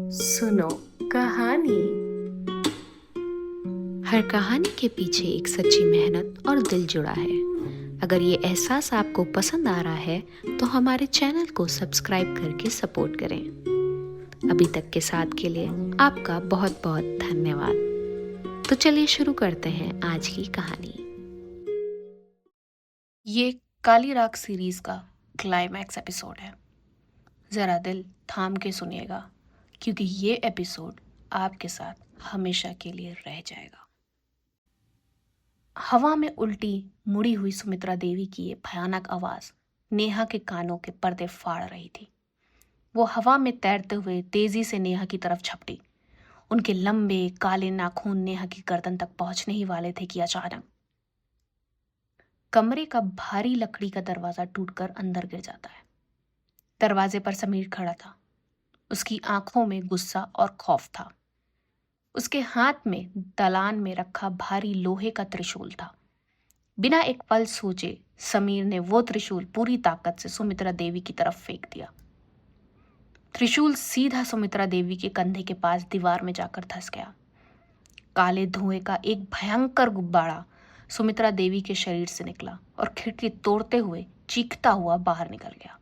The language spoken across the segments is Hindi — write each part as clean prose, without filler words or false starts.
सुनो कहानी। हर कहानी के पीछे एक सच्ची मेहनत और दिल जुड़ा है। अगर ये एहसास आपको पसंद आ रहा है तो हमारे चैनल को सब्सक्राइब करके सपोर्ट करें। अभी तक के साथ के लिए आपका बहुत बहुत धन्यवाद। तो चलिए शुरू करते हैं आज की कहानी। ये काली राख सीरीज का क्लाइमैक्स एपिसोड है। ज़रा दिल थाम के सुनिएगा, क्योंकि ये एपिसोड आपके साथ हमेशा के लिए रह जाएगा। हवा में उल्टी मुड़ी हुई सुमित्रा देवी की ये भयानक आवाज नेहा के कानों के पर्दे फाड़ रही थी। वो हवा में तैरते हुए तेजी से नेहा की तरफ झपटी। उनके लंबे काले नाखून नेहा की गर्दन तक पहुंचने ही वाले थे कि अचानक कमरे का भारी लकड़ी का दरवाजा टूटकर अंदर गिर जाता है। दरवाजे पर समीर खड़ा था। उसकी आंखों में गुस्सा और खौफ था। उसके हाथ में दलान में रखा भारी लोहे का त्रिशूल था। बिना एक पल सोचे समीर ने वो त्रिशूल पूरी ताकत से सुमित्रा देवी की तरफ फेंक दिया। त्रिशूल सीधा सुमित्रा देवी के कंधे के पास दीवार में जाकर धंस गया। काले धुएं का एक भयंकर गुब्बारा सुमित्रा देवी के शरीर से निकला और खिड़की तोड़ते हुए चीखता हुआ बाहर निकल गया।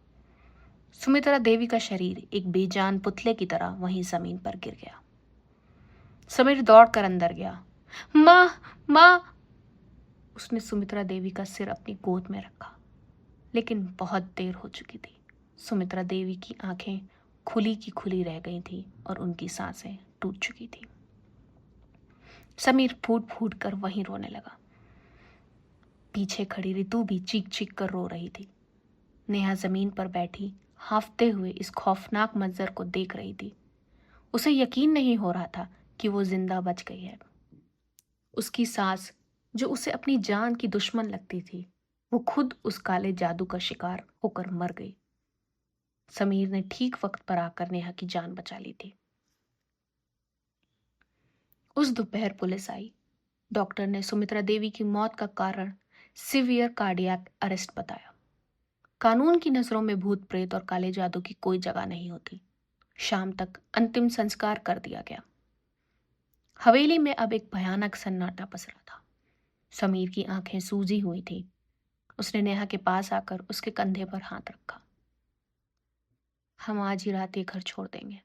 सुमित्रा देवी का शरीर एक बेजान पुतले की तरह वहीं जमीन पर गिर गया। समीर दौड़कर अंदर गया। माँ, माँ! उसने सुमित्रा देवी का सिर अपनी गोद में रखा, लेकिन बहुत देर हो चुकी थी। सुमित्रा देवी की आंखें खुली की खुली रह गई थी और उनकी सांसें टूट चुकी थी। समीर फूट फूट कर वहीं रोने लगा। पीछे खड़ी रितु भी चीख चीख कर रो रही थी। नेहा जमीन पर बैठी हांफते हुए इस खौफनाक मंजर को देख रही थी। उसे यकीन नहीं हो रहा था कि वो जिंदा बच गई है। उसकी सास, जो उसे अपनी जान की दुश्मन लगती थी, वो खुद उस काले जादू का शिकार होकर मर गई। समीर ने ठीक वक्त पर आकर नेहा की जान बचा ली थी। उस दोपहर पुलिस आई। डॉक्टर ने सुमित्रा देवी की मौत का कारण सीवियर कार्डियक अरेस्ट बताया। कानून की नजरों में भूत प्रेत और काले जादू की कोई जगह नहीं होती। शाम तक अंतिम संस्कार कर दिया गया। हवेली में अब एक भयानक सन्नाटा पसरा था। समीर की आंखें सूजी हुई थी। उसने नेहा के पास आकर उसके कंधे पर हाथ रखा। हम आज ही रात ये घर छोड़ देंगे,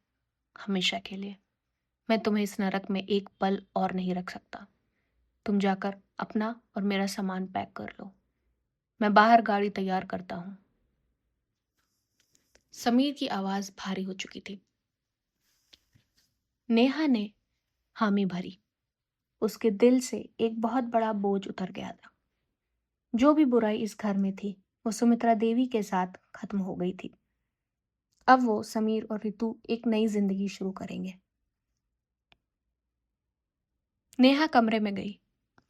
हमेशा के लिए। मैं तुम्हें इस नरक में एक पल और नहीं रख सकता। तुम जाकर अपना और मेरा सामान पैक कर लो। मैं बाहर गाड़ी तैयार करता हूं। समीर की आवाज भारी हो चुकी थी। नेहा ने हामी भरी। उसके दिल से एक बहुत बड़ा बोझ उतर गया था। जो भी बुराई इस घर में थी, वो सुमित्रा देवी के साथ खत्म हो गई थी। अब वो समीर और रितु एक नई जिंदगी शुरू करेंगे। नेहा कमरे में गई।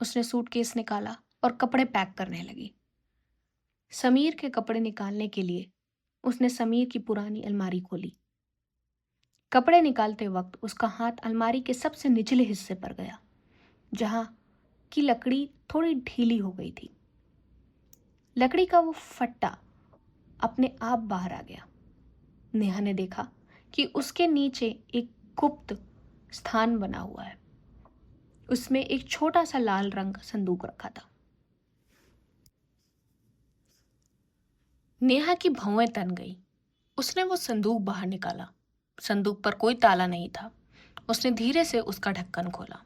उसने सूटकेस निकाला और कपड़े पैक करने लगी। समीर के कपड़े निकालने के लिए उसने समीर की पुरानी अलमारी खोली। कपड़े निकालते वक्त उसका हाथ अलमारी के सबसे निचले हिस्से पर गया, जहां की लकड़ी थोड़ी ढीली हो गई थी। लकड़ी का वो फट्टा अपने आप बाहर आ गया। नेहा ने देखा कि उसके नीचे एक गुप्त स्थान बना हुआ है। उसमें एक छोटा सा लाल रंग का संदूक रखा था। नेहा की भौंवें तन गई। उसने वो संदूक बाहर निकाला। संदूक पर कोई ताला नहीं था। उसने धीरे से उसका ढक्कन खोला।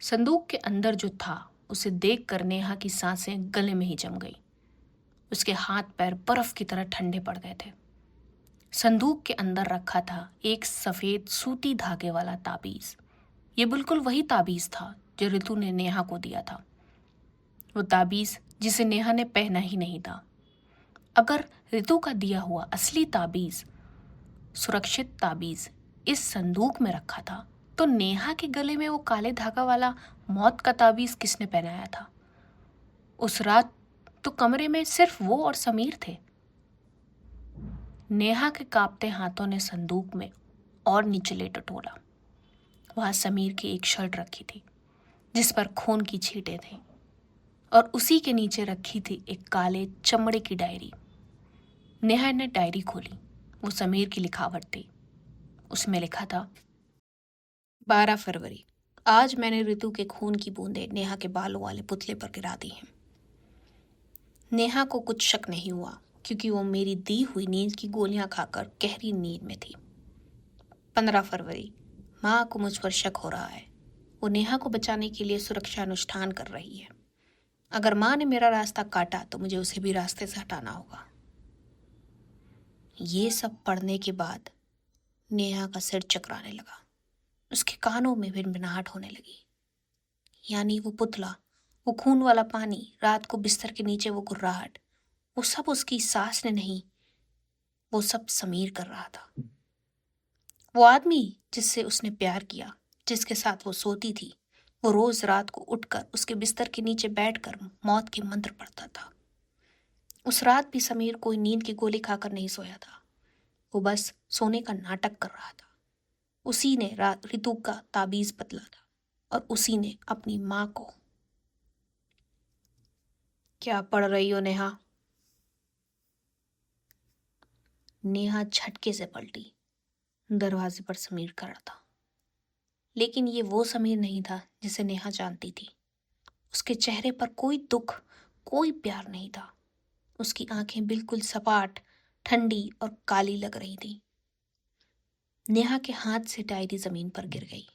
संदूक के अंदर जो था, उसे देखकर नेहा की सांसें गले में ही जम गई। उसके हाथ पैर बर्फ की तरह ठंडे पड़ गए थे। संदूक के अंदर रखा था एक सफेद सूती धागे वाला ताबीज। ये बिल्कुल वही ताबीज था जो ऋतु ने नेहा को दिया था। वो ताबीज जिसे नेहा ने पहना ही नहीं था। अगर ऋतु का दिया हुआ असली ताबीज, सुरक्षित ताबीज इस संदूक में रखा था, तो नेहा के गले में वो काले धागा वाला मौत का ताबीज किसने पहनाया था? उस रात तो कमरे में सिर्फ वो और समीर थे। नेहा के कांपते हाथों ने संदूक में और निचले टटोला। वहां समीर की एक शर्ट रखी थी जिस पर खून की छींटें थीं, और उसी के नीचे रखी थी एक काले चमड़े की डायरी। नेहा ने डायरी खोली। वो समीर की लिखावट थी। उसमें लिखा था 12 फरवरी। आज मैंने ऋतु के खून की बूंदें नेहा के बालों वाले पुतले पर गिरा दी हैं। नेहा को कुछ शक नहीं हुआ क्योंकि वो मेरी दी हुई नींद की गोलियां खाकर गहरी नींद में थी। 15 फरवरी। माँ को मुझ पर शक हो रहा है। वो नेहा को बचाने के लिए सुरक्षा अनुष्ठान कर रही है। अगर माँ ने मेरा रास्ता काटा तो मुझे उसे भी रास्ते से हटाना होगा। ये सब पढ़ने के बाद नेहा का सिर चकराने लगा। उसके कानों में भिनभिनाहट होने लगी। यानी वो पुतला, वो खून वाला पानी, रात को बिस्तर के नीचे वो गुर्राहट, वो सब उसकी सास ने नहीं, वो सब समीर कर रहा था। वो आदमी जिससे उसने प्यार किया, जिसके साथ वो सोती थी, वो रोज रात को उठकर उसके बिस्तर के नीचे बैठकर मौत के मंत्र पढ़ता था। उस रात भी समीर कोई नींद की गोली खाकर नहीं सोया था। वो बस सोने का नाटक कर रहा था। उसी ने रात ऋतु का ताबीज बदला था और उसी ने अपनी माँ को। क्या पढ़ रही हो नेहा? नेहा झटके से पलटी। दरवाजे पर समीर खड़ा था, लेकिन ये वो समीर नहीं था जिसे नेहा जानती थी। उसके चेहरे पर कोई दुख, कोई प्यार नहीं था। उसकी आंखें बिल्कुल सपाट, ठंडी और काली लग रही थी। नेहा के हाथ से डायरी जमीन पर गिर गई।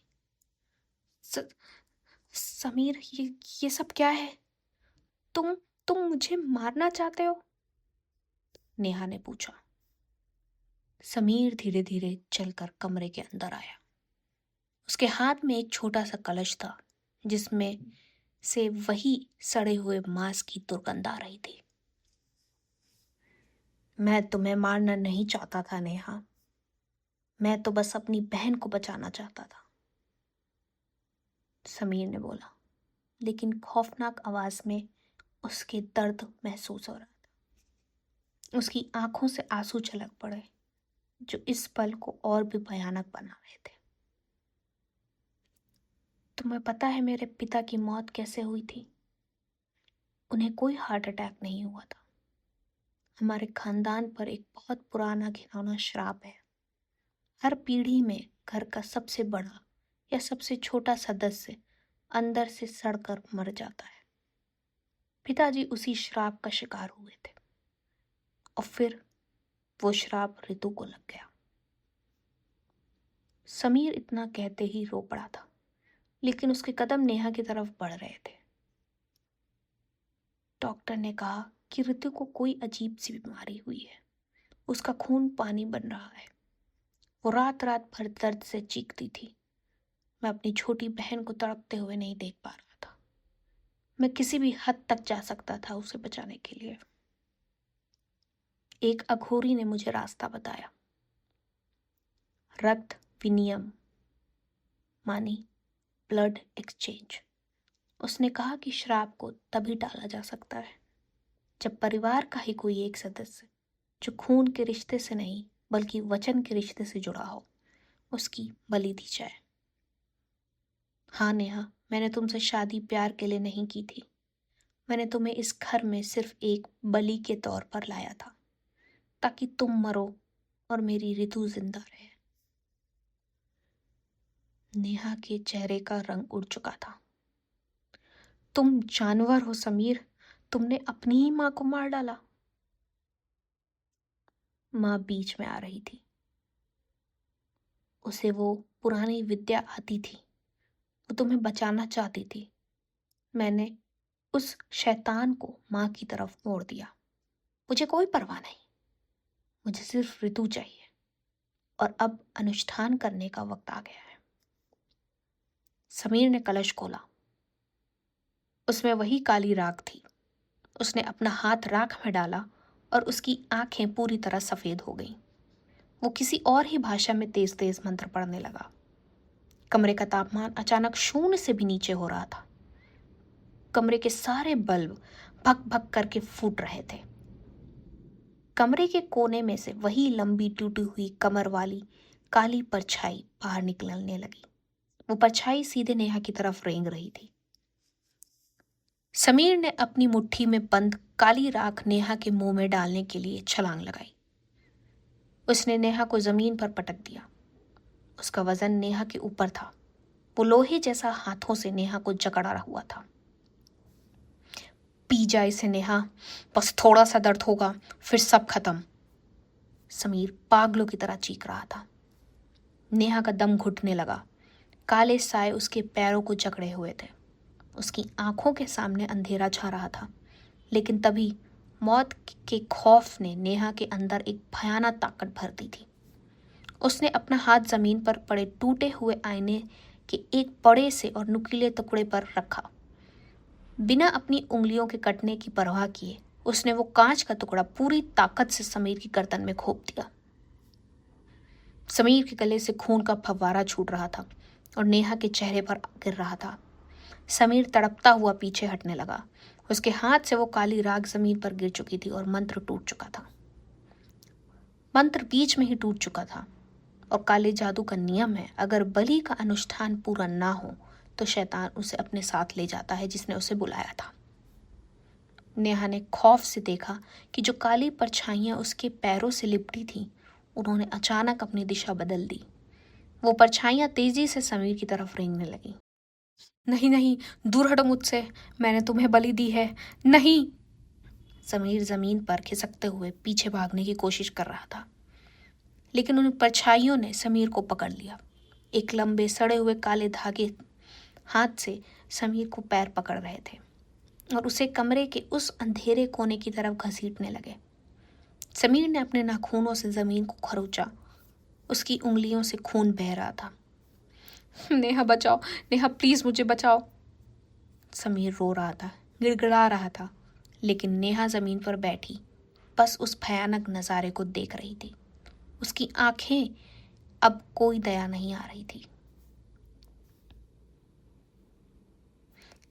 समीर, ये सब क्या है? तुम मुझे मारना चाहते हो? नेहा ने पूछा। समीर धीरे धीरे चलकर कमरे के अंदर आया। उसके हाथ में एक छोटा सा कलश था जिसमें से वही सड़े हुए मांस की दुर्गंध आ रही थी। मैं तुम्हें मारना नहीं चाहता था नेहा। मैं तो बस अपनी बहन को बचाना चाहता था, समीर ने बोला, लेकिन खौफनाक आवाज में उसके दर्द महसूस हो रहा था। उसकी आंखों से आंसू छलक पड़े जो इस पल को और भी भयानक बना रहे थे। तुम्हें पता है मेरे पिता की मौत कैसे हुई थी? उन्हें कोई हार्ट अटैक नहीं हुआ था। हमारे खानदान पर एक बहुत पुराना घिनौना श्राप है। हर पीढ़ी में घर का सबसे बड़ा या सबसे छोटा सदस्य अंदर से सड़कर मर जाता है। पिताजी उसी श्राप का शिकार हुए थे और फिर वो श्राप ऋतु को लग गया। समीर इतना कहते ही रो पड़ा था, लेकिन उसके कदम नेहा की तरफ बढ़ रहे थे। डॉक्टर ने कहा कि ऋतु को कोई अजीब सी बीमारी हुई है। उसका खून पानी बन रहा है। वो रात रात भर दर्द से चीखती थी। मैं अपनी छोटी बहन को तड़पते हुए नहीं देख पा रहा था। मैं किसी भी हद तक जा सकता था उसे बचाने के लिए। एक अघोरी ने मुझे रास्ता बताया। रक्त विनिमय, मानी ब्लड एक्सचेंज। उसने कहा कि श्राप को तभी टाला जा सकता है जब परिवार का ही कोई एक सदस्य जो खून के रिश्ते से नहीं बल्कि वचन के रिश्ते से जुड़ा हो, उसकी बलि दी जाए। हाँ नेहा, मैंने तुमसे शादी प्यार के लिए नहीं की थी। मैंने तुम्हें इस घर में सिर्फ एक बलि के तौर पर लाया था ताकि तुम मरो और मेरी ऋतु जिंदा रहे। नेहा के चेहरे का रंग उड़ चुका था। तुम जानवर हो समीर। तुमने अपनी ही मां को मार डाला। मां बीच में आ रही थी। उसे वो पुरानी विद्या आती थी। वो तुम्हें बचाना चाहती थी। मैंने उस शैतान को मां की तरफ मोड़ दिया। मुझे कोई परवाह नहीं। मुझे सिर्फ ऋतु चाहिए और अब अनुष्ठान करने का वक्त आ गया है। समीर ने कलश खोला। उसमें वही काली राख थी। उसने अपना हाथ राख में डाला और उसकी आंखें पूरी तरह सफेद हो गईं। वो किसी और ही भाषा में तेज तेज मंत्र पढ़ने लगा। कमरे का तापमान अचानक शून्य से भी नीचे हो रहा था। कमरे के सारे बल्ब भक भक करके फूट रहे थे। कमरे के कोने में से वही लंबी टूटी हुई कमर वाली काली परछाई बाहर निकलने लगी। वो परछाई सीधे नेहा की तरफ रेंग रही थी। समीर ने अपनी मुट्ठी में बंद काली राख नेहा के मुंह में डालने के लिए छलांग लगाई। उसने नेहा को जमीन पर पटक दिया। उसका वजन नेहा के ऊपर था। वो लोहे जैसा हाथों से नेहा को जकड़ा हुआ था। पी जा इसे नेहा, बस थोड़ा सा दर्द होगा फिर सब खत्म। समीर पागलों की तरह चीख रहा था। नेहा का दम घुटने लगा। काले साए उसके पैरों को जकड़े हुए थे। उसकी आंखों के सामने अंधेरा छा रहा था। लेकिन तभी मौत के खौफ ने नेहा के अंदर एक भयानक ताकत भर दी थी। उसने अपना हाथ जमीन पर पड़े टूटे हुए आईने के एक बड़े से और नुकीले टुकड़े पर रखा। बिना अपनी उंगलियों के कटने की परवाह किए उसने वो कांच का टुकड़ा पूरी ताकत से समीर की गर्दन में घोंप दिया। समीर के गले से खून का फव्वारा छूट रहा था और नेहा के चेहरे पर गिर रहा था। समीर तड़पता हुआ पीछे हटने लगा। उसके हाथ से वो काली राख जमीन पर गिर चुकी थी और मंत्र टूट चुका था। मंत्र बीच में ही टूट चुका था और काले जादू का नियम है, अगर बलि का अनुष्ठान पूरा ना हो तो शैतान उसे अपने साथ ले जाता है जिसने उसे बुलाया था। नेहा ने खौफ से देखा कि जो काली परछाइयां उसके पैरों से लिपटी थीं, उन्होंने अचानक अपनी दिशा बदल दी। वो परछाइयां तेजी से समीर की तरफ रेंगने लगी। नहीं नहीं, दूर हटो मुझसे, मैंने तुम्हें बलि दी है, नहीं। समीर जमीन पर खिसकते हुए पीछे भागने की कोशिश कर रहा था, लेकिन उन परछाइयों ने समीर को पकड़ लिया। एक लंबे सड़े हुए काले धागे हाथ से समीर को पैर पकड़ रहे थे और उसे कमरे के उस अंधेरे कोने की तरफ घसीटने लगे। समीर ने अपने नाखूनों से जमीन को खरोचा। उसकी उंगलियों से खून बह रहा था। नेहा बचाओ, नेहा प्लीज मुझे बचाओ। समीर रो रहा था, गिड़गिड़ा रहा था, लेकिन नेहा जमीन पर बैठी बस उस भयानक नजारे को देख रही थी। उसकी आंखें अब कोई दया नहीं आ रही थी।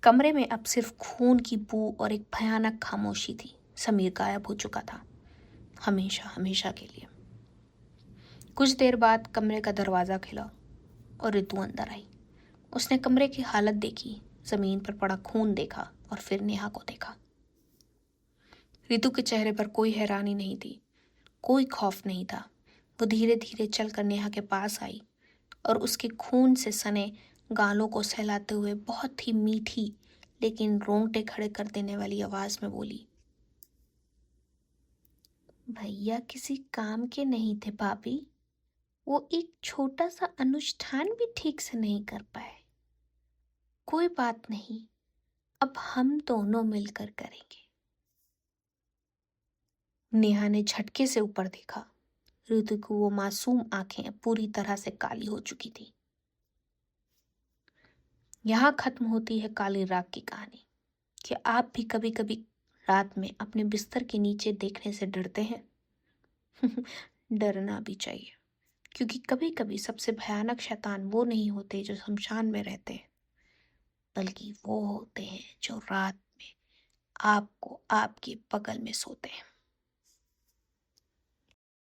कमरे में अब सिर्फ खून की बू और एक भयानक खामोशी थी। समीर गायब हो चुका था, हमेशा हमेशा के लिए। कुछ देर बाद कमरे का दरवाजा खुला और रितु अंदर आई। उसने कमरे की हालत देखी, जमीन पर पड़ा खून देखा और फिर नेहा को देखा। रितु के चेहरे पर कोई हैरानी नहीं थी, कोई खौफ नहीं था। वो धीरे धीरे चलकर नेहा के पास आई और उसके खून से सने गालों को सहलाते हुए बहुत ही मीठी लेकिन रोंगटे खड़े कर देने वाली आवाज में बोली, भैया किसी काम के नहीं थे भाभी, वो एक छोटा सा अनुष्ठान भी ठीक से नहीं कर पाए। कोई बात नहीं, अब हम दोनों मिलकर करेंगे। नेहा ने झटके से ऊपर देखा। ऋतु की वो मासूम आंखें पूरी तरह से काली हो चुकी थी। यहाँ खत्म होती है काली राख की कहानी। क्या आप भी कभी कभी रात में अपने बिस्तर के नीचे देखने से डरते हैं? डरना भी चाहिए, क्योंकि कभी कभी सबसे भयानक शैतान वो नहीं होते जो शमशान में रहते हैं, बल्कि वो होते हैं जो रात में आपको आपके बगल में सोते हैं।